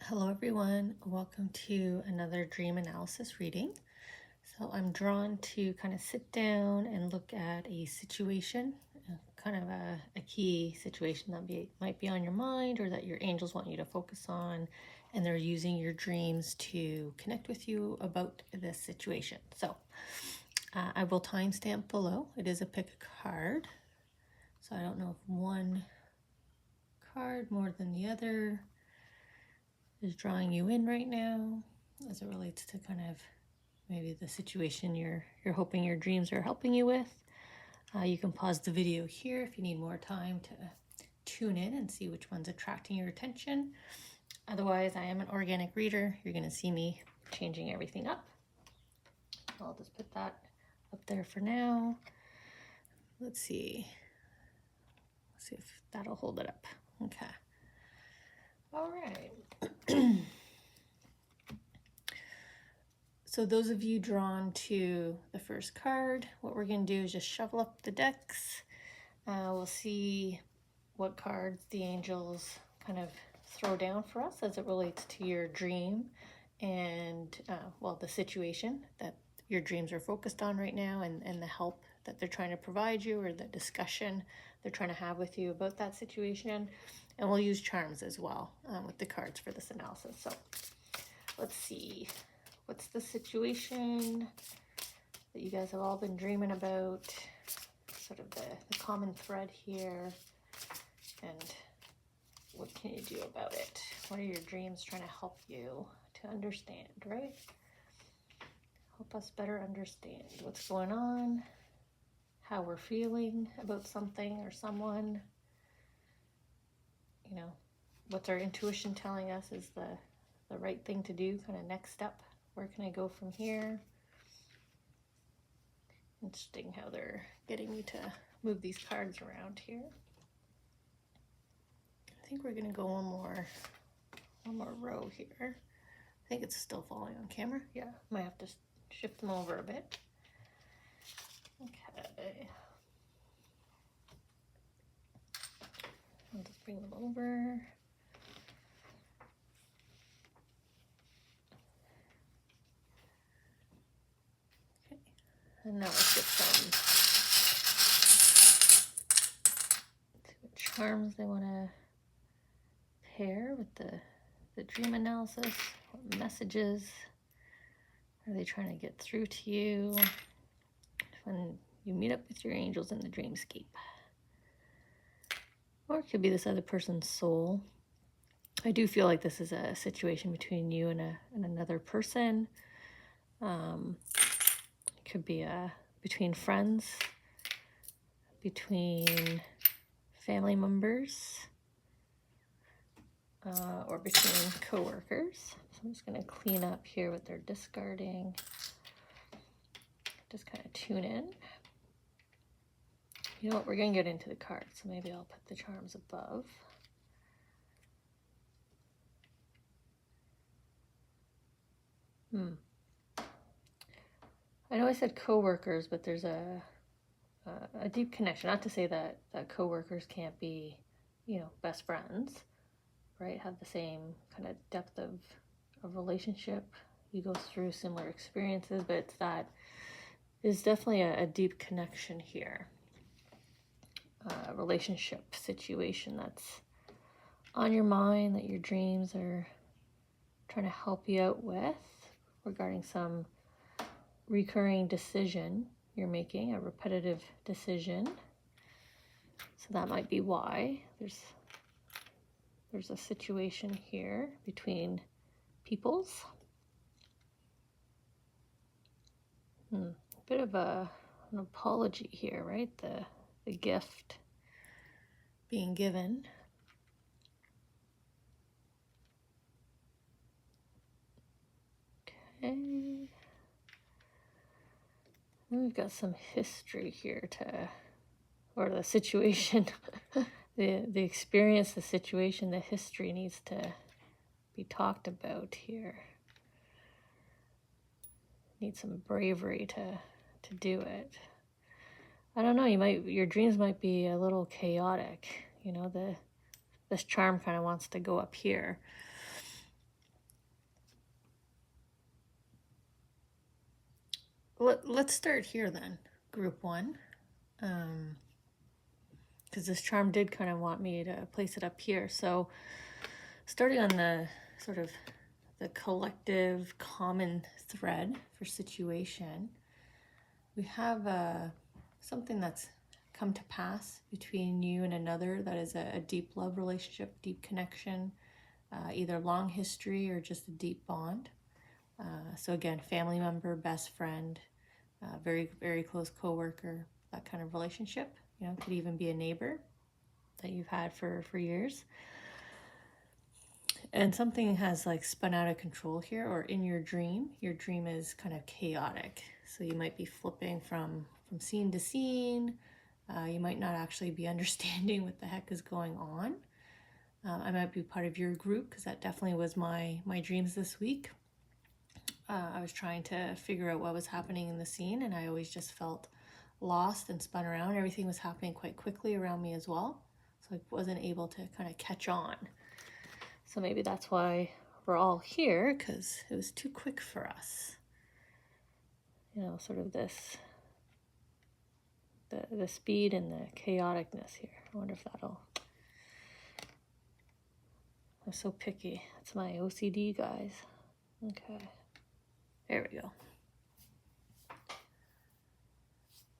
Hello everyone, welcome to another dream analysis reading. So I'm drawn to kind of sit down and look at a situation, kind of a key situation that might be on your mind or that your angels want you to focus on, and they're using your dreams to connect with you about this situation. So I will timestamp below. It is a pick a card, so I don't know if one card more than the other is drawing you in right now as it relates to kind of maybe the situation you're hoping your dreams are helping you with. You can pause the video here if you need more time to tune in and see which one's attracting your attention. Otherwise, I am an organic reader. You're going to see me changing everything up. I'll just put that up there for now. Let's see if that'll hold it up. Okay. All right. So those of you drawn to the first card, what we're going to do is just shuffle up the decks. We'll see what cards the angels kind of throw down for us as it relates to your dream and, well, the situation that your dreams are focused on right now and the help that they're trying to provide you or the discussion they're trying to have with you about that situation. And we'll use charms as well with the cards for this analysis. So let's see. What's the situation that you guys have all been dreaming about? Sort of the common thread here. And what can you do about it? What are your dreams trying to help you to understand, right? Help us better understand what's going on, how we're feeling about something or someone. You know, what's our intuition telling us is the right thing to do, kind of next step. Where can I go from here? Interesting how they're getting me to move these cards around here. I think we're gonna go one more row here. I think it's still falling on camera. Yeah, might have to shift them over a bit. Okay. I'll just bring them over. And now let's get some charms they want to pair with the dream analysis. What messages are they trying to get through to you when you meet up with your angels in the dreamscape? Or it could be this other person's soul. I do feel like this is a situation between you and another person. It could be between friends, between family members, or between coworkers. So I'm just going to clean up here what they're discarding. Just kind of tune in. You know what? We're going to get into the cards, so maybe I'll put the charms above. I know I said coworkers, but there's a deep connection. Not to say that coworkers can't be, you know, best friends, right? Have the same kind of depth of relationship. You go through similar experiences, but is definitely a deep connection here. Relationship situation that's on your mind that your dreams are trying to help you out with regarding some recurring decision you're making, a repetitive decision. So that might be why there's a situation here between peoples. A bit of an apology here, right? The gift being given. Okay. Then we've got some history here or the situation, the experience, the situation, the history needs to be talked about here. Need some bravery to do it. I don't know, your dreams might be a little chaotic. You know, this charm kind of wants to go up here. let's start here then, group one. Because this charm did kind of want me to place it up here. So starting on the sort of the collective common thread for situation, we have something that's come to pass between you and another that is a deep love relationship, deep connection, either long history or just a deep bond. So again, family member, best friend, very, very close coworker, that kind of relationship. You know, could even be a neighbor that you've had for years. And something has like spun out of control here, or in your dream is kind of chaotic. So you might be flipping from scene to scene. You might not actually be understanding what the heck is going on. I might be part of your group because that definitely was my dreams this week. I was trying to figure out what was happening in the scene, and I always just felt lost and spun around. Everything was happening quite quickly around me as well, so I wasn't able to kind of catch on. So maybe that's why we're all here, because it was too quick for us. You know, sort of this, the speed and the chaoticness here. I wonder if that'll... I'm so picky. That's my OCD, guys. Okay. There we go.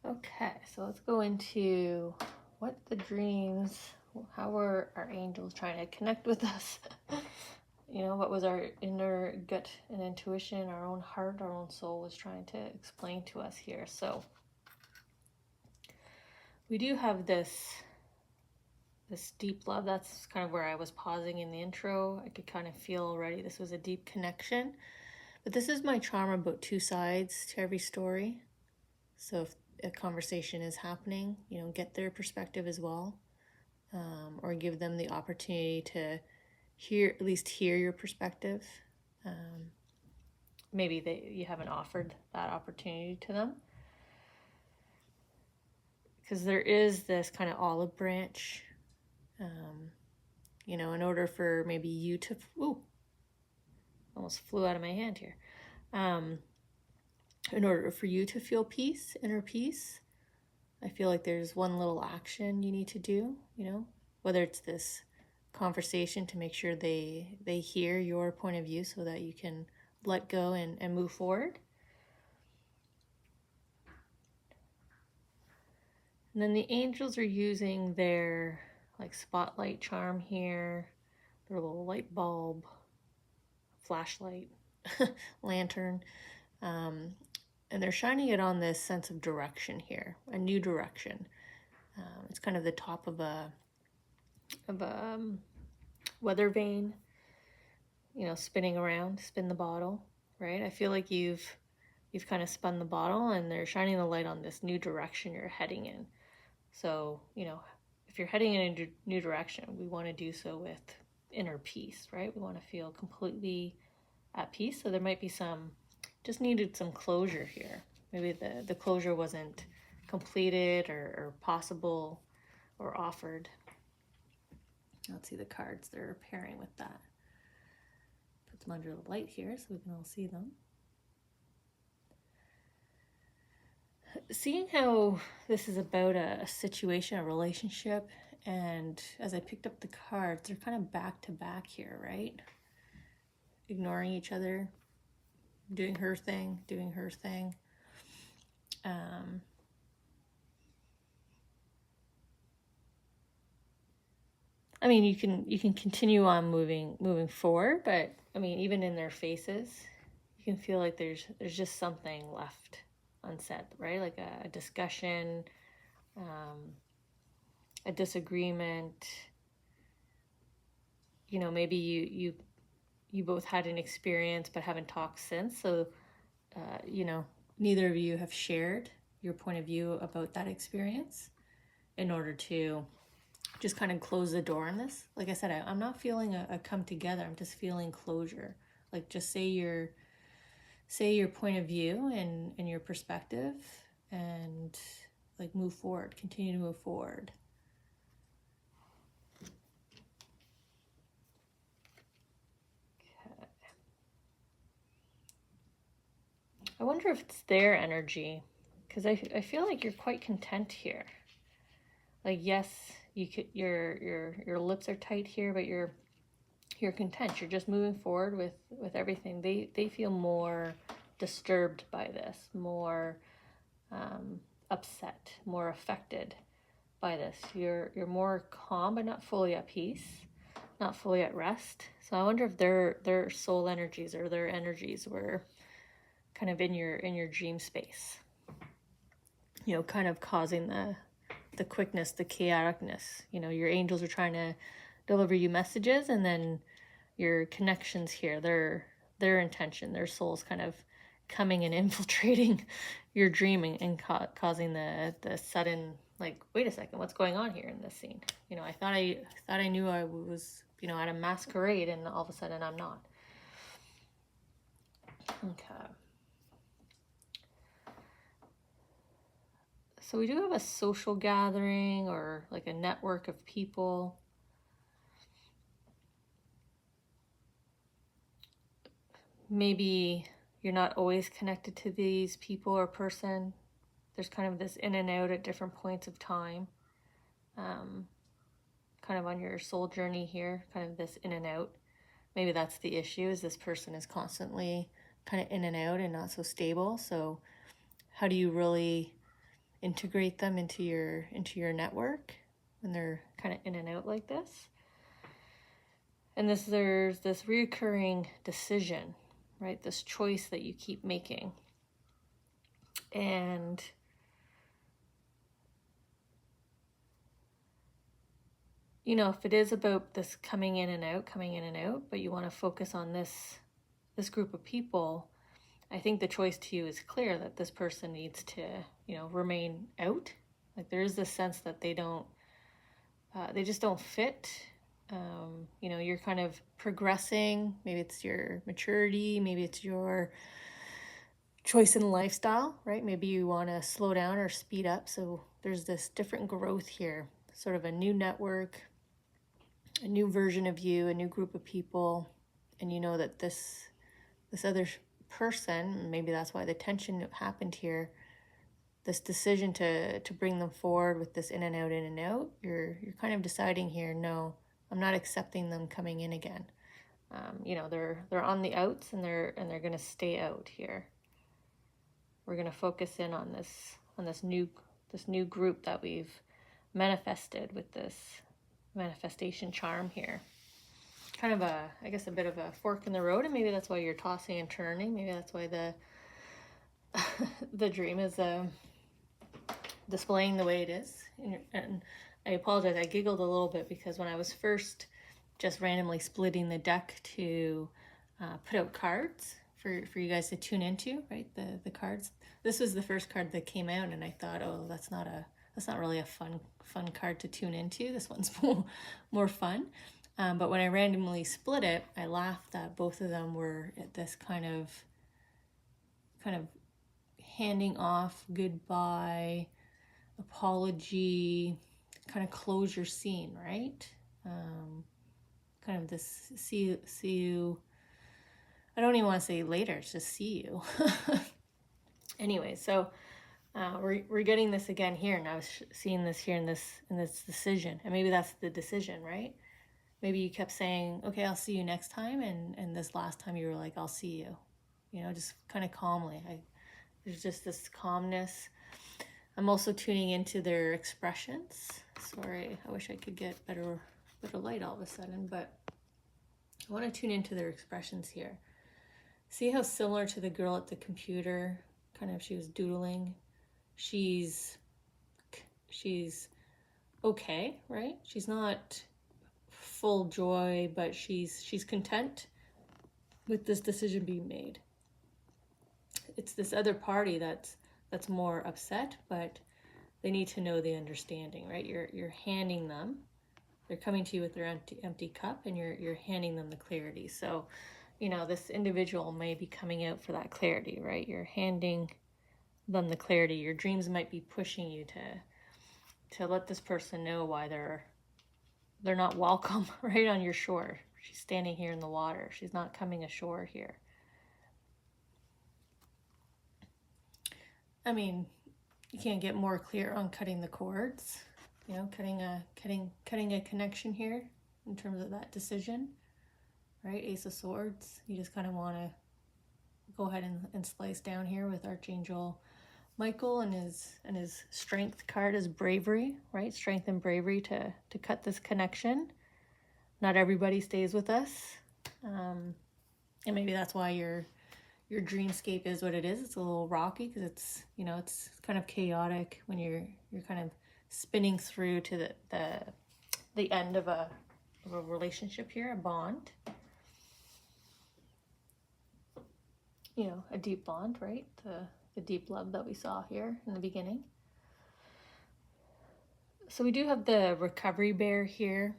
Okay, so let's go into what the dreams, how were our angels trying to connect with us? You know, what was our inner gut and intuition, our own heart, our own soul was trying to explain to us here. So we do have this deep love. That's kind of where I was pausing in the intro. I could kind of feel already this was a deep connection. But this is my charm about two sides to every story. So if a conversation is happening, you know, get their perspective as well, or give them the opportunity to at least hear your perspective. Maybe you haven't offered that opportunity to them. Because there is this kind of olive branch, you know, in order for maybe you to, almost flew out of my hand here. In order for you to feel peace, inner peace, I feel like there's one little action you need to do, you know, whether it's this conversation to make sure they hear your point of view so that you can let go and move forward. And then the angels are using their like spotlight charm here, their little light bulb, flashlight, lantern, and they're shining it on this sense of direction here, a new direction. It's kind of the top of a weather vane, you know, spinning around, spin the bottle, right? I feel like you've kind of spun the bottle and they're shining the light on this new direction you're heading in. So, you know, if you're heading in a new direction, we want to do so with inner peace, right? We want to feel completely at peace. So there might be just needed some closure here. Maybe the closure wasn't completed or possible or offered. Let's see the cards they're pairing with that. Put them under the light here so we can all see them. Seeing how this is about a situation, a relationship, and as I picked up the cards, they're kind of back to back here, right? Ignoring each other, doing her thing. I mean, you can continue on moving forward, but I mean, even in their faces, you can feel like there's just something left unsaid, right? Like a discussion, a disagreement. You know, maybe you both had an experience but haven't talked since. So, you know, neither of you have shared your point of view about that experience in order to just kind of close the door on this. Like I said, I'm not feeling a come together. I'm just feeling closure. Like just say your point of view and your perspective and like move forward, continue to move forward. I wonder if it's their energy, because I feel like you're quite content here. Like, yes, your lips are tight here, but you're content. You're just moving forward with everything. They feel more disturbed by this, more upset, more affected by this. You're more calm, but not fully at peace, not fully at rest. So I wonder if their soul energies or their energies were kind of in your dream space. You know, kind of causing the quickness, the chaoticness. You know, your angels are trying to deliver you messages, and then your connections here, their intention, their soul's kind of coming and infiltrating your dreaming and causing the sudden, like, wait a second, what's going on here in this scene? You know, I thought I knew I was, you know, at a masquerade, and all of a sudden I'm not. Okay. So we do have a social gathering or like a network of people. Maybe you're not always connected to these people or person. There's kind of this in and out at different points of time. Kind of on your soul journey here, kind of this in and out. Maybe that's the issue, is this person is constantly kind of in and out and not so stable. So how do you really integrate them into your network when they're kind of in and out like this? And there's this reoccurring decision, right? This choice that you keep making. And you know, if it is about this coming in and out, but you want to focus on this group of people, I think the choice to you is clear that this person needs to, you know, remain out. Like, there is this sense that they just don't fit. You know, you're kind of progressing. Maybe it's your maturity. Maybe it's your choice in lifestyle, right? Maybe you want to slow down or speed up. So there's this different growth here, sort of a new network, a new version of you, a new group of people. And you know that this other person, maybe that's why the tension happened here, this decision to bring them forward with this in and out, you're kind of deciding here, no, I'm not accepting them coming in again. You know, they're on the outs, and they're going to stay out here. We're going to focus in on this new group that we've manifested with this manifestation charm here. Kind of I guess a bit of a fork in the road, and maybe that's why you're tossing and turning. Maybe that's why the dream is displaying the way it is. And I apologize, I giggled a little bit because when I was first just randomly splitting the deck to put out cards for you guys to tune into, right? The cards. This was the first card that came out, and I thought, oh, that's not really a fun card to tune into. This one's more fun. But when I randomly split it, I laughed that both of them were at this kind of handing off, goodbye, apology, kind of closure scene, right? Kind of this see you. I don't even want to say later, it's just see you. Anyway, so we're getting this again here, and I was seeing this here in this decision, and maybe that's the decision, right? Maybe you kept saying, okay, I'll see you next time, and this last time you were like, I'll see you, you know, just kind of calmly. There's just this calmness. I'm also tuning into their expressions. Sorry, I wish I could get better light all of a sudden, but I want to tune into their expressions here. See how similar to the girl at the computer, kind of, she was doodling. She's okay, right? She's not full joy, but she's content with this decision being made. It's this other party that's more upset, but they need to know the understanding, right? You're handing them, they're coming to you with their empty cup, and you're handing them the clarity. So, you know, this individual may be coming out for that clarity, right? You're handing them the clarity. Your dreams might be pushing you to let this person know why they're not welcome right on your shore. She's standing here in the water. She's not coming ashore here. I mean, you can't get more clear on cutting the cords, you know, cutting a connection here in terms of that decision, right? Ace of Swords. You just kind of want to go ahead and slice down here with Archangel Michael, and his strength card is bravery, right? Strength and bravery to cut this connection. Not everybody stays with us, and maybe that's why your dreamscape is what it is. It's a little rocky because it's, you know, it's kind of chaotic when you're kind of spinning through to the end of a relationship here, a bond. You know, a deep bond, right? The deep love that we saw here in the beginning. So we do have the recovery bear here,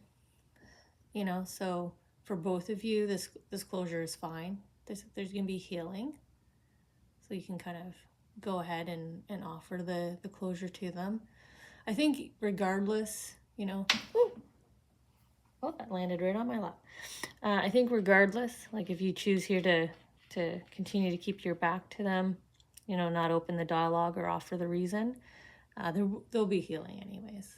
you know, so for both of you, this closure is fine. There's going to be healing. So you can kind of go ahead and offer the closure to them. I think regardless, you know, oh, that landed right on my lap. I think regardless, like if you choose here to continue to keep your back to them, you know, not open the dialogue or offer the reason, there'll be healing anyways.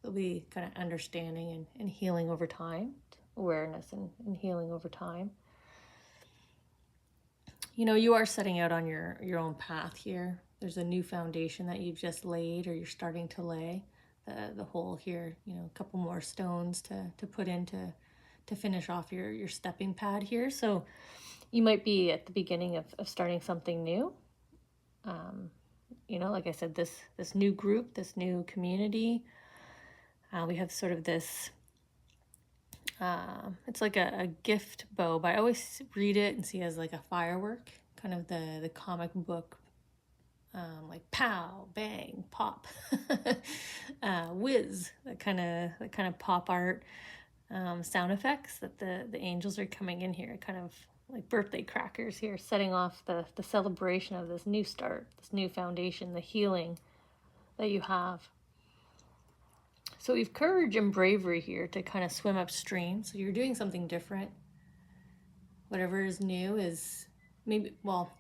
There'll be kind of understanding and healing over time, awareness and healing over time. You know, you are setting out on your own path here. There's a new foundation that you've just laid, or you're starting to lay the hole here, you know, a couple more stones to put in to finish off your stepping pad here. So you might be at the beginning of starting something new. You know, like I said, this new group, this new community, we have sort of this, it's like a gift bow, but I always read it and see it as like a firework, kind of the comic book, like pow, bang, pop, whiz, that kind of pop art sound effects that the angels are coming in here, kind of like birthday crackers here, setting off the celebration of this new start, this new foundation, the healing that you have. So we've courage and bravery here to kind of swim upstream. So you're doing something different. Whatever is new is maybe, well,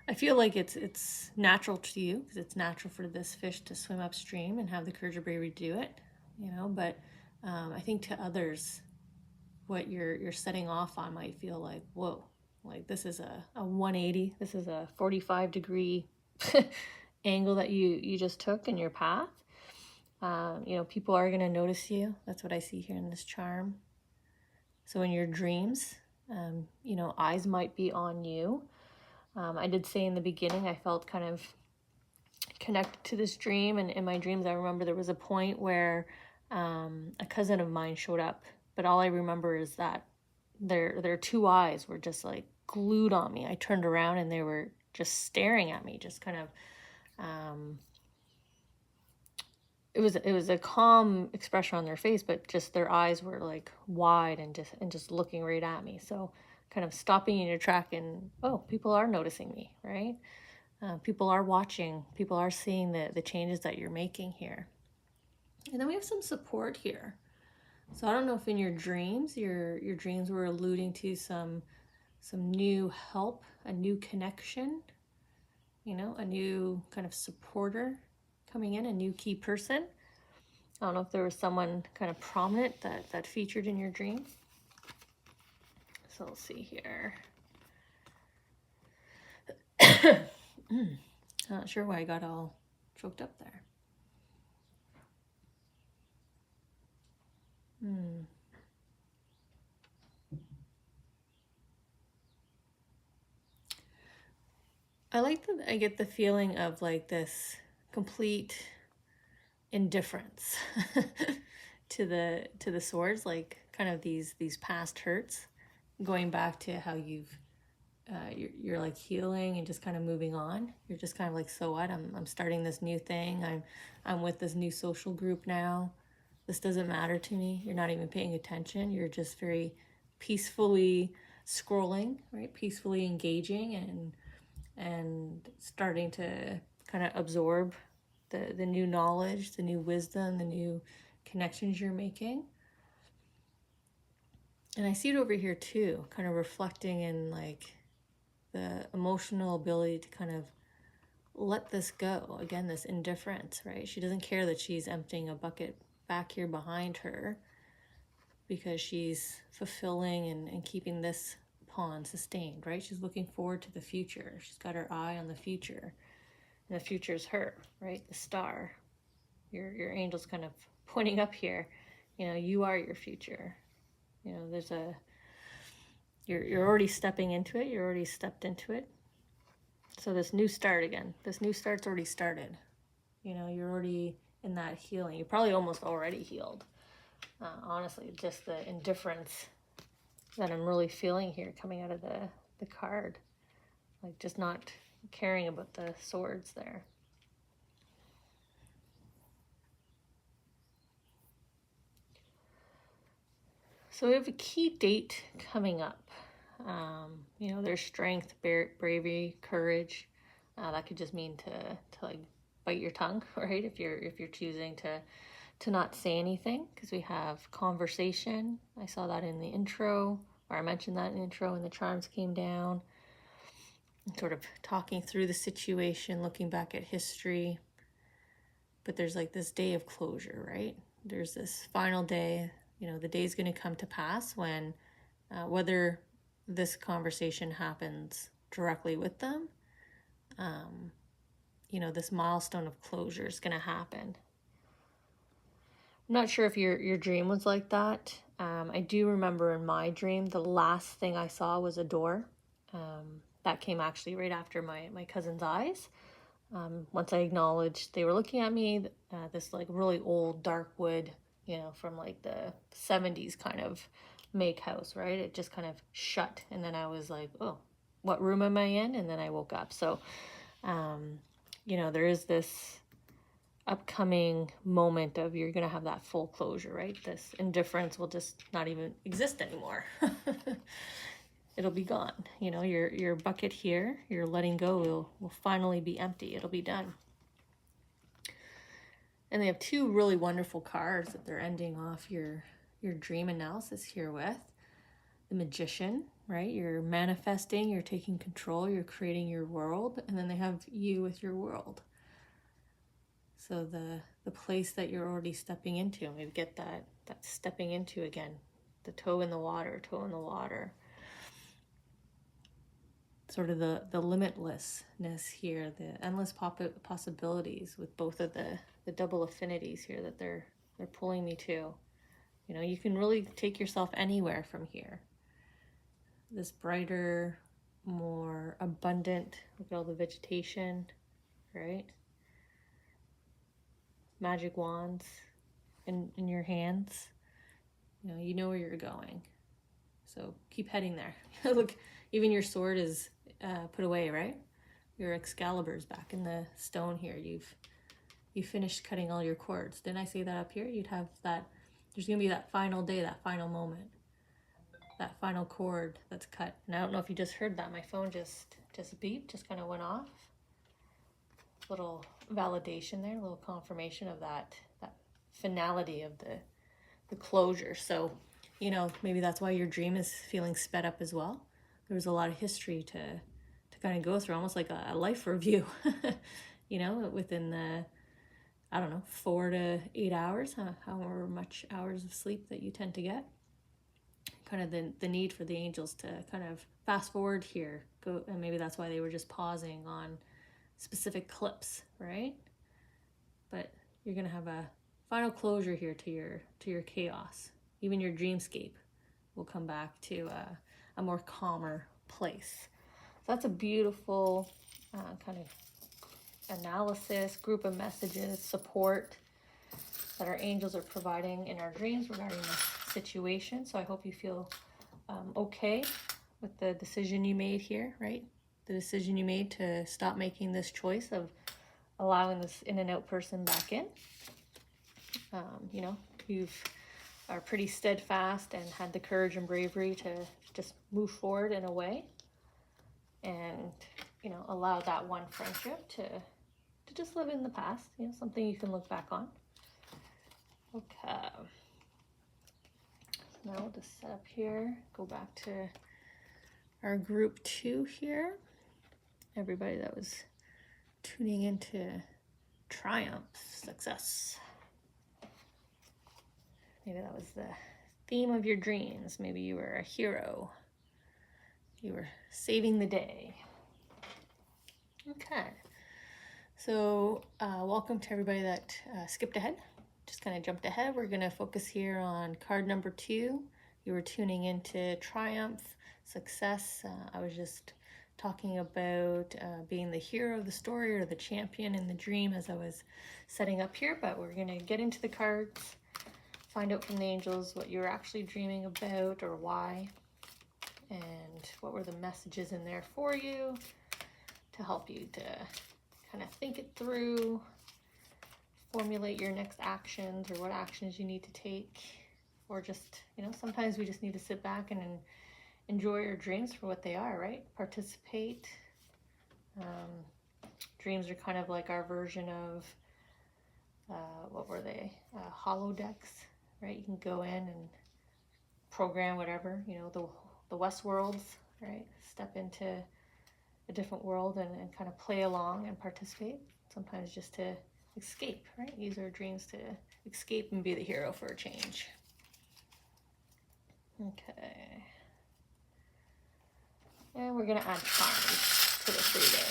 I feel like it's natural to you because it's natural for this fish to swim upstream and have the courage and bravery to do it, you know, but I think to others, what you're setting off on might feel like, whoa, like this is a 180, this is a 45-degree angle that you just took in your path. You know, people are going to notice you. That's what I see here in this charm. So in your dreams, you know, eyes might be on you. I did say in the beginning, I felt kind of connected to this dream. And in my dreams, I remember there was a point where a cousin of mine showed up. But all I remember is that their two eyes were just like glued on me. I turned around and they were just staring at me, just kind of... It was a calm expression on their face, but just their eyes were like wide and just looking right at me. So kind of stopping in your track and, oh, people are noticing me, right? People are watching. People are seeing the changes that you're making here. And then we have some support here. So I don't know if in your dreams were alluding to some new help, a new connection, you know, a new kind of supporter coming in, a new key person. I don't know if there was someone kind of prominent that featured in your dream. So let's see here. Not sure why I got all choked up there. I like that I get the feeling of like this complete indifference to the swords, like kind of these past hurts, going back to how you're like healing and just kind of moving on. You're just kind of like, so what? I'm starting this new thing. I'm with this new social group now. This doesn't matter to me. You're not even paying attention. You're just very peacefully scrolling, right? Peacefully engaging and starting to kind of absorb the new knowledge, the new wisdom, the new connections you're making. And I see it over here too, kind of reflecting in like the emotional ability to kind of let this go. Again, this indifference, right? She doesn't care that she's emptying a bucket back here behind her because she's fulfilling and keeping this pond sustained, right? She's looking forward to the future. She's got her eye on the future. And the future is her, right? The star. Your angel's kind of pointing up here. You know, you are your future. You know, there's a, you're already stepping into it. You're already stepped into it. So this new start again, this new start's already started. You know, you're already in that healing. You're probably almost already healed. Honestly, just the indifference that I'm really feeling here coming out of the card. Like just not caring about the swords there. So we have a key date coming up. You know, there's strength, bravery, courage. That could just mean to like bite your tongue, right? If you're choosing to not say anything, because we have conversation. I saw that in the intro, or I mentioned that in the intro, and the charms came down. Sort of talking through the situation, looking back at history. But there's like this day of closure, right? There's this final day. You know, the day's going to come to pass when, whether this conversation happens directly with them, you know, this milestone of closure is going to happen. I'm not sure if your dream was like that. I do remember in my dream, the last thing I saw was a door. That came actually right after my cousin's eyes. Once I acknowledged they were looking at me, this like really old dark wood, you know, from like the 70s kind of make house, right? It just kind of shut. And then I was like, oh, what room am I in? And then I woke up. So, you know, there is this upcoming moment of you're going to have that full closure, right? This indifference will just not even exist anymore. It'll be gone. You know, your bucket here, your letting go will finally be empty. It'll be done. And they have two really wonderful cards that they're ending off your dream analysis here with. The Magician, right? You're manifesting, you're taking control, you're creating your world. And then they have you with your world. So the place that you're already stepping into, maybe get that stepping into again. The toe in the water. Sort of the limitlessness here, the endless possibilities with both of the double affinities here that they're pulling me to. You know, you can really take yourself anywhere from here. This brighter, more abundant, look at all the vegetation, right? Magic wands in your hands. You know where you're going. So keep heading there. Look, even your sword is put away, right? Your Excalibur's back in the stone here. You finished cutting all your cords. Didn't I say that up here? You'd have that. There's gonna be that final day, that final moment, that final cord that's cut. And I don't know if you just heard that. My phone just beeped, just kind of went off. Little validation there, a little confirmation of that finality of the closure. So, you know, maybe that's why your dream is feeling sped up as well. There was a lot of history to kind of go through, almost like a life review, you know, within the, I don't know, 4 to 8 hours, however much hours of sleep that you tend to get. Kind of the need for the angels to kind of fast forward here, go, and maybe that's why they were just pausing on specific clips, right? But you're gonna have a final closure here to your chaos. Even your dreamscape will come back to a more calmer place. So that's a beautiful kind of analysis, group of messages, support that our angels are providing in our dreams regarding this situation. So I hope you feel okay with the decision you made here, right? The decision you made to stop making this choice of allowing this in and out person back in. You know, you are pretty steadfast and had the courage and bravery to just move forward in a way and, you know, allow that one friendship to just live in the past, you know, something you can look back on. Okay. So now we'll just set up here, go back to our group 2 here. Everybody that was tuning into triumph, success. Maybe that was the theme of your dreams. Maybe you were a hero. You were saving the day. Okay. So welcome to everybody that skipped ahead. Just kind of jumped ahead. We're going to focus here on card number 2. You were tuning into triumph, success. I was just talking about being the hero of the story or the champion in the dream as I was setting up here, but we're going to get into the cards, find out from the angels what you were actually dreaming about or why, and what were the messages in there for you to help you to kind of think it through, formulate your next actions or what actions you need to take, or just, sometimes we just need to sit back and enjoy our dreams for what they are, right? Participate. Dreams are kind of like our version of, what were they? Holodecks, right? You can go in and program whatever, the Westworlds, right? Step into a different world and kind of play along and participate. Sometimes just to escape, right? Use our dreams to escape and be the hero for a change. Okay. And we're going to add charms to this reading.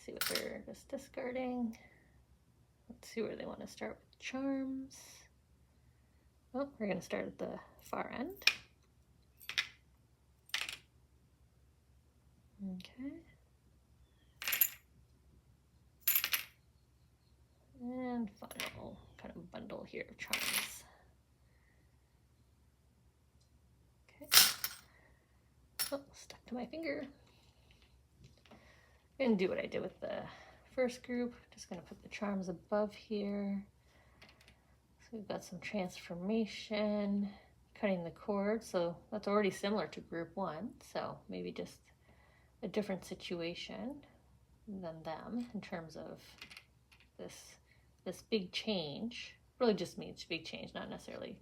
See what they're just discarding. Let's see where they want to start with charms. Oh, we're going to start at the far end. Okay. And final kind of bundle here of charms. Okay. Oh, stuck to my finger. I'm going to do what I did with the first group. Just going to put the charms above here. So we've got some transformation, cutting the cord. So that's already similar to group 1. So maybe just a different situation than them in terms of this big change. Really just means big change, not necessarily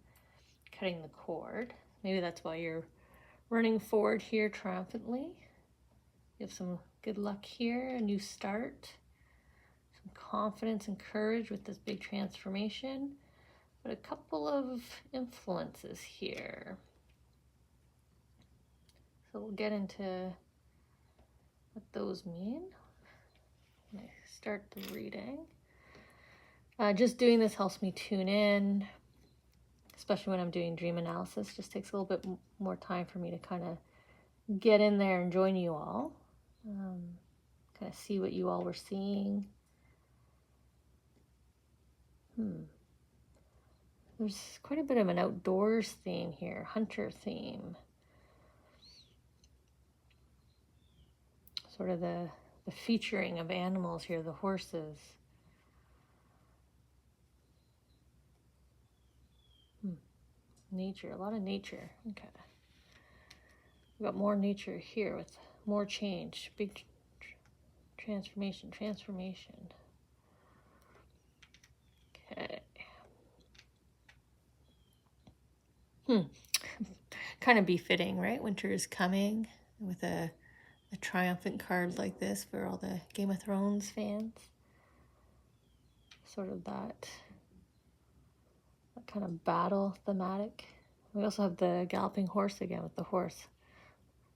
cutting the cord. Maybe that's why you're running forward here triumphantly. You have some good luck here, a new start, some confidence and courage with this big transformation, but a couple of influences here. So we'll get into what those mean when I start the reading. Just doing this helps me tune in, especially when I'm doing dream analysis. Just takes a little bit more time for me to kind of get in there and join you all. Kind of see what you all were seeing. There's quite a bit of an outdoors theme here, hunter theme. Sort of the featuring of animals here, the horses. Nature, a lot of nature. Okay. We've got more nature here with more change, big transformation. Okay. Kind of befitting, right? Winter is coming with a triumphant card like this for all the Game of Thrones fans. Sort of that kind of battle thematic. We also have the galloping horse again with the horse.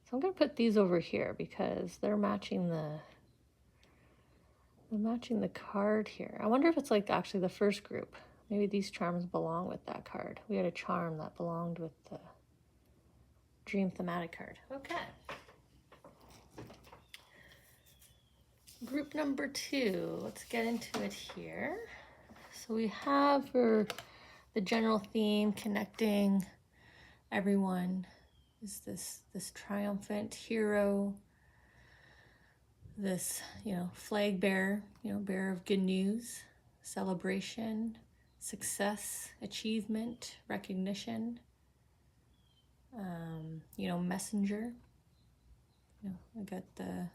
So I'm going to put these over here because they're matching the card here. I wonder if it's like actually the first group. Maybe these charms belong with that card. We had a charm that belonged with the dream thematic card. Okay. Group number 2. Let's get into it here. So we have for the general theme, connecting everyone, is this triumphant hero, this flag bearer, bearer of good news, celebration, success, achievement, recognition, messenger. I got the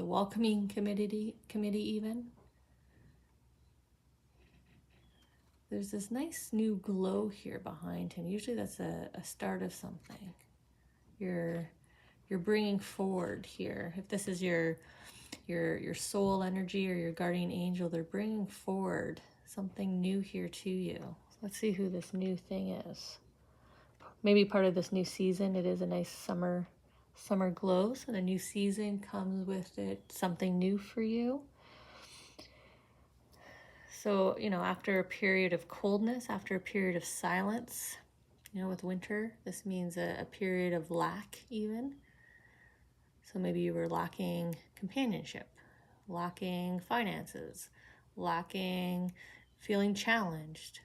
welcoming committee even. there's this nice new glow here behind him. Usually that's a start of something. You're bringing forward here. If this is your soul energy or your guardian angel, they're bringing forward something new here to you. Let's see who this new thing is. Maybe part of this new season. It is a nice summer glow, so the new season comes with it something new for you. So, after a period of coldness, after a period of silence, with winter, this means a period of lack even. So maybe you were lacking companionship, lacking finances, lacking feeling challenged,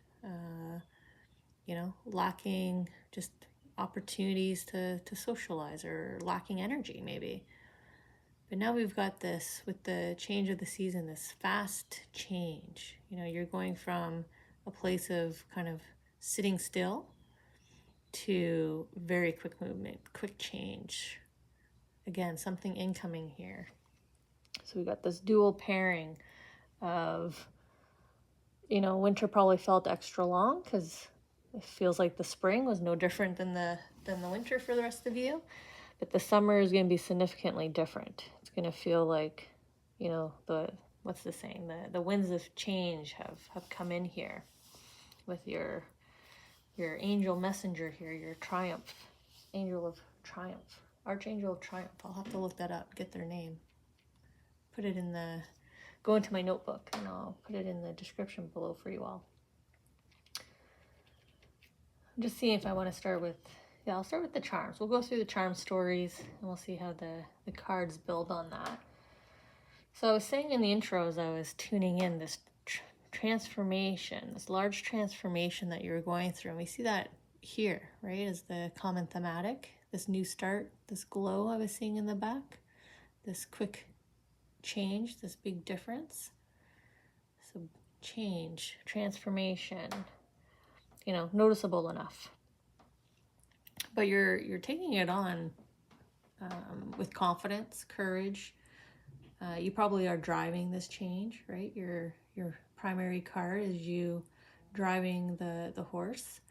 lacking just opportunities to socialize, or lacking energy maybe. But now we've got this, with the change of the season, this fast change. You're going from a place of kind of sitting still to very quick movement, quick change. Again, something incoming here. So we got this dual pairing of, winter probably felt extra long because it feels like the spring was no different than the winter for the rest of you. But the summer is going to be significantly different. It's going to feel like, what's the saying? The winds of change have come in here with your angel messenger here, your triumph, angel of triumph, archangel of triumph. I'll have to look that up, get their name. Put it go into my notebook and I'll put it in the description below for you all. I'm just seeing if I want to start with, I'll start with the charms. We'll go through the charm stories and we'll see how the cards build on that. So I was saying in the intro as I was tuning in, this transformation, this large transformation that you're going through. And we see that here, right, as the common thematic, this new start, this glow I was seeing in the back, this quick change, this big difference. So change, transformation, noticeable enough. But you're taking it on with confidence, courage. You probably are driving this change, right? Your primary card is you driving the horse.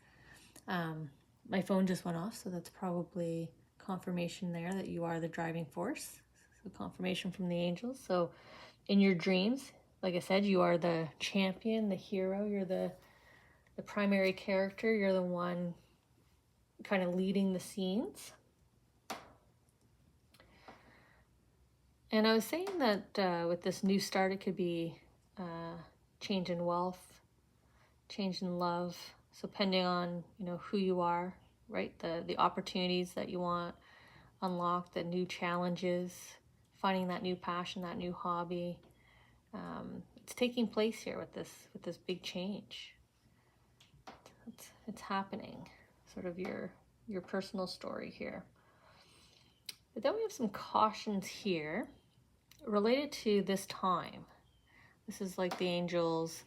My phone just went off, so that's probably confirmation there that you are the driving force. So confirmation from the angels. So in your dreams, like I said, you are the champion, the hero. You're the primary character. You're the one kind of leading the scenes. And I was saying that with this new start, it could be change in wealth, change in love. So depending on, who you are, right? The opportunities that you want unlocked, the new challenges, finding that new passion, that new hobby. It's taking place here with this big change. It's happening, sort of your personal story here. But then we have some cautions here related to this time. This is like the angels'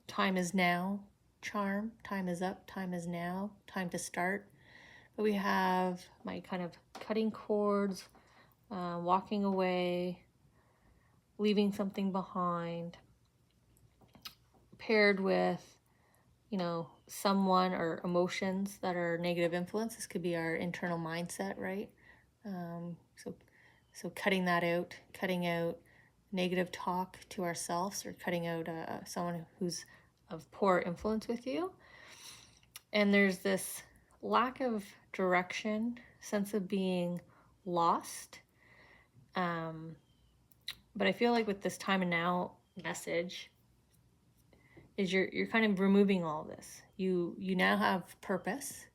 time is now charm. Time is up, time is now, time to start. But we have my kind of cutting cords, walking away, leaving something behind, paired with, someone or emotions that are negative influence. This could be our internal mindset, right? So cutting that out, cutting out negative talk to ourselves, or cutting out someone who's of poor influence with you. And there's this lack of direction, sense of being lost. But I feel like with this time and now message is you're kind of removing all this. You now have purpose,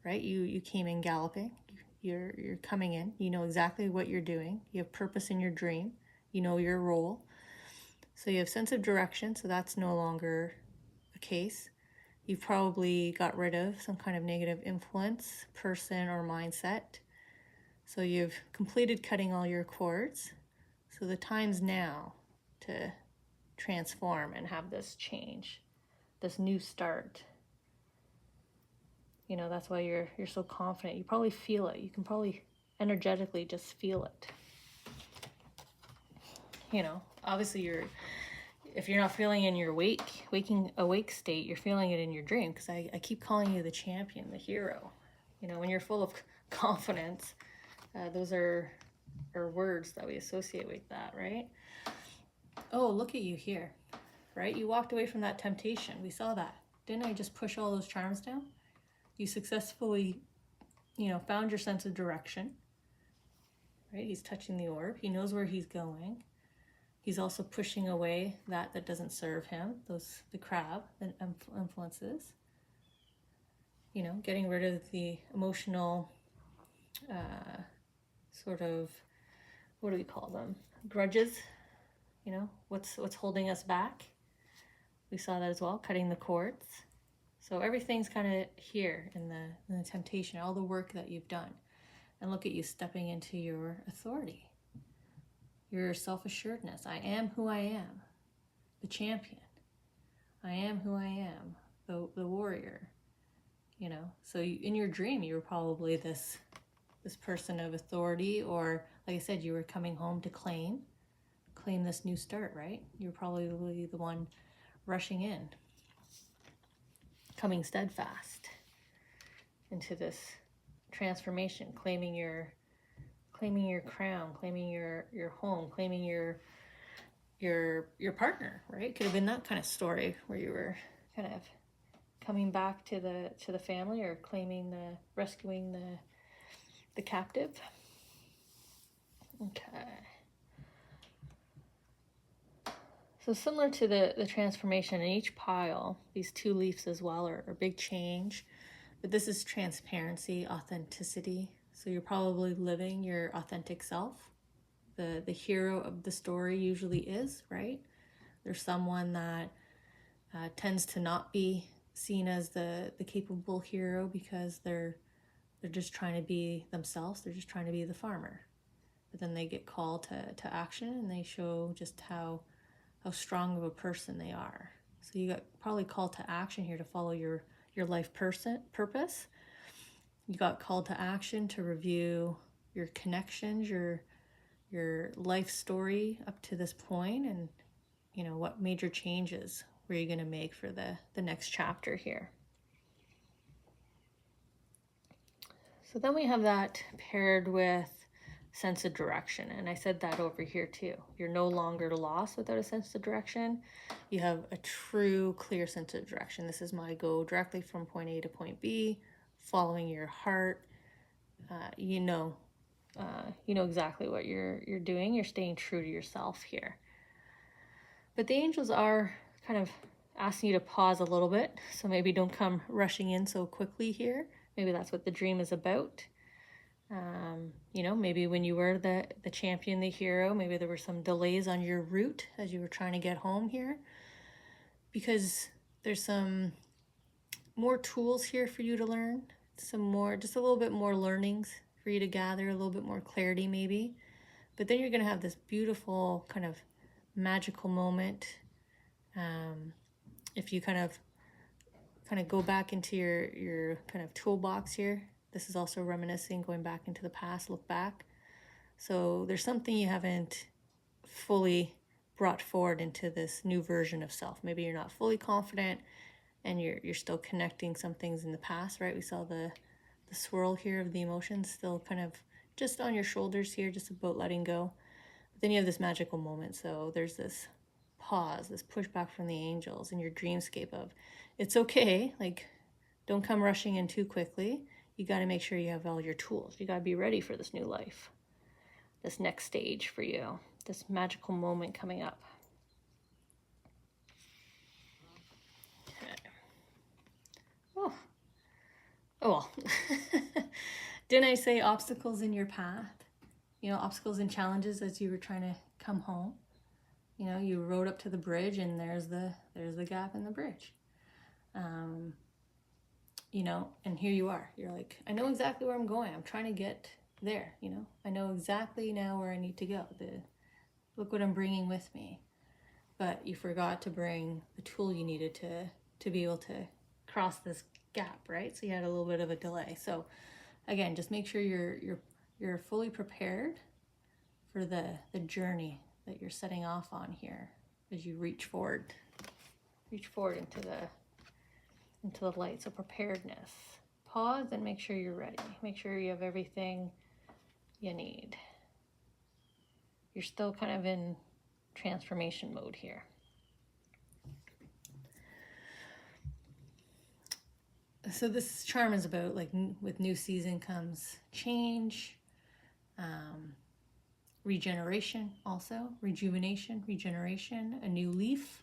right? You came in galloping. You're coming in. You know exactly what you're doing. You have purpose in your dream. You know your role. So you have sense of direction. So that's no longer a case. You've probably got rid of some kind of negative influence, person or mindset. So you've completed cutting all your cords. So the time's now to transform and have this change, this new start. That's why you're so confident. You probably feel it. You can probably energetically just feel it. Obviously if you're not feeling in your waking awake state, you're feeling it in your dream, because I keep calling you the champion, the hero. You know, when you're full of confidence, those are words that we associate with that, right? Oh, look at you here, right? You walked away from that temptation. We saw that. Didn't I just push all those charms down? You successfully, you know, found your sense of direction, right? He's touching the orb. He knows where he's going. He's also pushing away that doesn't serve him, the crab that influences. You know, getting rid of the emotional sort of, what do we call them? Grudges. You know, what's holding us back. We saw that as well, cutting the cords. So everything's kind of here in the temptation, all the work that you've done. And look at you stepping into your authority, your self-assuredness. I am who I am, the champion. I am who I am, the warrior. You know, so in your dream, you were probably this person of authority, or like I said, you were coming home to claim this new start, right? You're probably the one rushing in, coming steadfast into this transformation, claiming your crown, claiming your home, claiming your partner, right? Could have been that kind of story where you were kind of coming back to the family, or rescuing the captive. Okay. So similar to the transformation, in each pile, these two leaves as well are a big change. But this is transparency, authenticity. So you're probably living your authentic self. The hero of the story usually is, right? There's someone that tends to not be seen as the capable hero, because they're just trying to be themselves. They're just trying to be the farmer. But then they get called to action, and they show just how strong of a person they are. So you got probably called to action here to follow your life purpose. You got called to action to review your connections, your life story up to this point, and you know, what major changes were you going to make for the next chapter here. So then we have that paired with sense of direction. And I said that over here too. You're no longer lost without a sense of direction. You have a true, clear sense of direction. This is my go directly from point A to point B, following your heart. You know exactly what you're doing. You're staying true to yourself here. But the angels are kind of asking you to pause a little bit. So maybe don't come rushing in so quickly here. Maybe that's what the dream is about. You know, maybe when you were the champion, the hero, maybe there were some delays on your route as you were trying to get home here, because there's some more tools here for you to learn, just a little bit more learnings for you to gather, a little bit more clarity maybe. But then you're going to have this beautiful kind of magical moment. If you kind of go back into your kind of toolbox here. This is also reminiscing, going back into the past, look back. So there's something you haven't fully brought forward into this new version of self. Maybe you're not fully confident, and you're still connecting some things in the past, right? We saw the swirl here of the emotions still kind of just on your shoulders here, just about letting go. But then you have this magical moment. So there's this pause, this pushback from the angels in your dreamscape of, it's okay, like, don't come rushing in too quickly. You got to make sure you have all your tools. You got to be ready for this new life, this next stage for you, this magical moment coming up. Okay. Oh, well, didn't I say obstacles in your path? You know, obstacles and challenges as you were trying to come home. You know, you rode up to the bridge, and there's the gap in the bridge. You know, and here you are. You're like, I know exactly where I'm going. I'm trying to get there, you know. I know exactly now where I need to go. Look what I'm bringing with me. But you forgot to bring the tool you needed to be able to cross this gap, right? So you had a little bit of a delay. So again, just make sure you're fully prepared for the journey that you're setting off on here as you reach forward into the light. So preparedness. Pause and make sure you're ready. Make sure you have everything you need. You're still kind of in transformation mode here. So this charm is about, like, with new season comes change, regeneration also, rejuvenation, regeneration, a new leaf,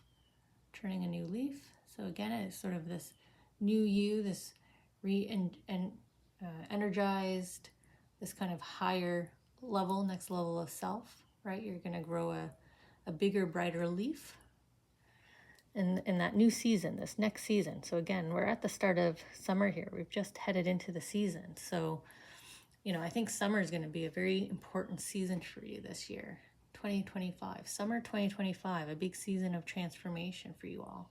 turning a new leaf. So again, it's sort of this new you, this energized, this kind of higher level, next level of self, right? You're going to grow a bigger, brighter leaf in that new season, this next season. So again, we're at the start of summer here. We've just headed into the season. So, you know, I think summer is going to be a very important season for you this year. 2025, summer 2025, a big season of transformation for you all.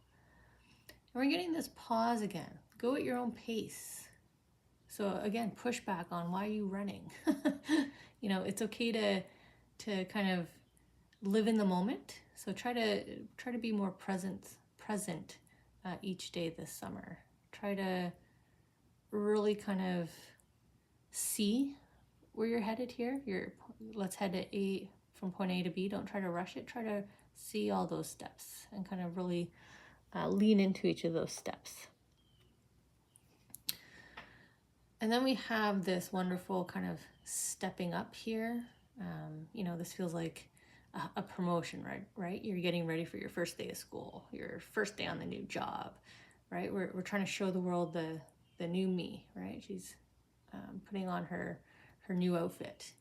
And we're getting this pause again. Go at your own pace. So again, push back on why are you running? You know, it's okay to kind of live in the moment. So try to be more present each day this summer. Try to really kind of see where you're headed here. Let's head to from point A to B. Don't try to rush it. Try to see all those steps and kind of really lean into each of those steps. And then we have this wonderful kind of stepping up here. You know, this feels like a promotion, right? You're getting ready for your first day of school, your first day on the new job, right? We're trying to show the world the new me, right? She's putting on her new outfit.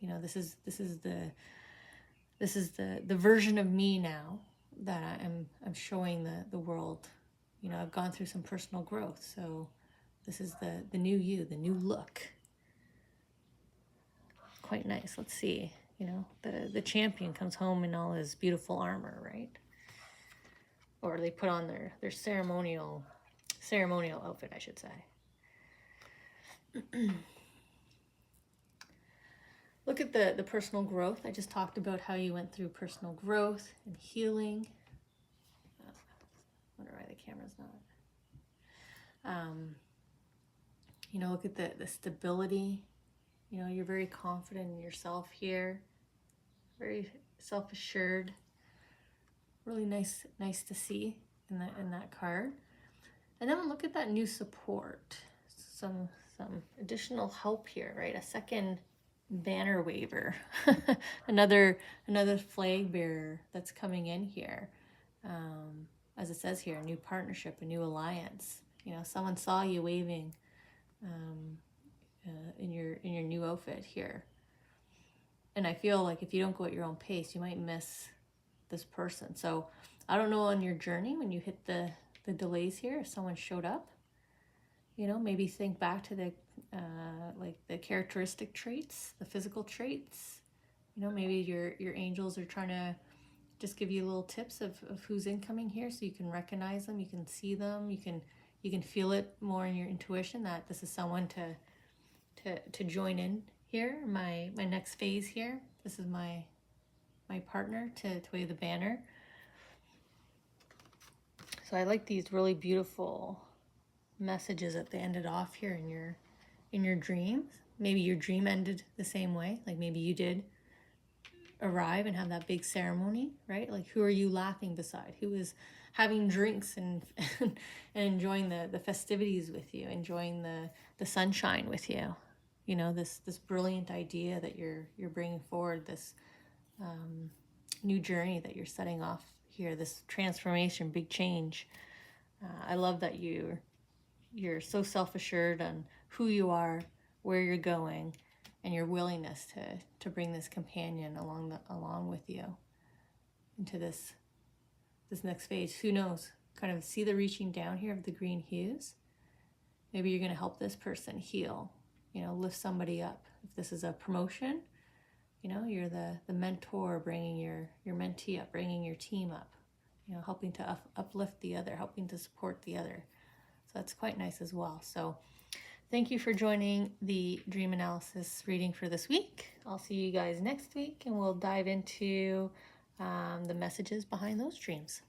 You know, this is the version of me now that I'm showing the world. You know, I've gone through some personal growth, so this is the new you, the new look. Quite nice. Let's see. You know, the champion comes home in all his beautiful armor, right? Or they put on their ceremonial outfit, I should say. Look at the personal growth. I just talked about how you went through personal growth and healing. I wonder why the camera's not. You know, look at the stability. You know, you're very confident in yourself here. Very self-assured. Really nice to see in that card. And then look at that new support. Some additional help here, right? A second banner waver. another flag bearer that's coming in here. As it says here, a new partnership, a new alliance. You know, someone saw you waving in your new outfit here. And I feel like if you don't go at your own pace, you might miss this person. So I don't know on your journey when you hit the delays here, if someone showed up, you know, maybe think back to the characteristic traits, the physical traits. You know, maybe your angels are trying to just give you little tips of who's incoming here, so you can recognize them, you can see them, you can feel it more in your intuition that this is someone to join in here, my next phase here. This is my partner to wave the banner. So I like these really beautiful messages that they ended off here in your dreams. Maybe your dream ended the same way. Like maybe you did arrive and have that big ceremony, right? Like who are you laughing beside? Who is having drinks and and enjoying the festivities with you, enjoying the sunshine with you? You know, this brilliant idea that you're bringing forward, this new journey that you're setting off here, this transformation, big change. I love that you're so self-assured on who you are, where you're going, and your willingness to bring this companion along with you into this next phase. Who knows? Kind of see the reaching down here of the green hues. Maybe you're going to help this person heal. You know, lift somebody up. If this is a promotion, you know, you're the mentor bringing your mentee up, bringing your team up, you know, helping to uplift the other, helping to support the other. So that's quite nice as well. So thank you for joining the dream analysis reading for this week. I'll see you guys next week, and we'll dive into the messages behind those dreams.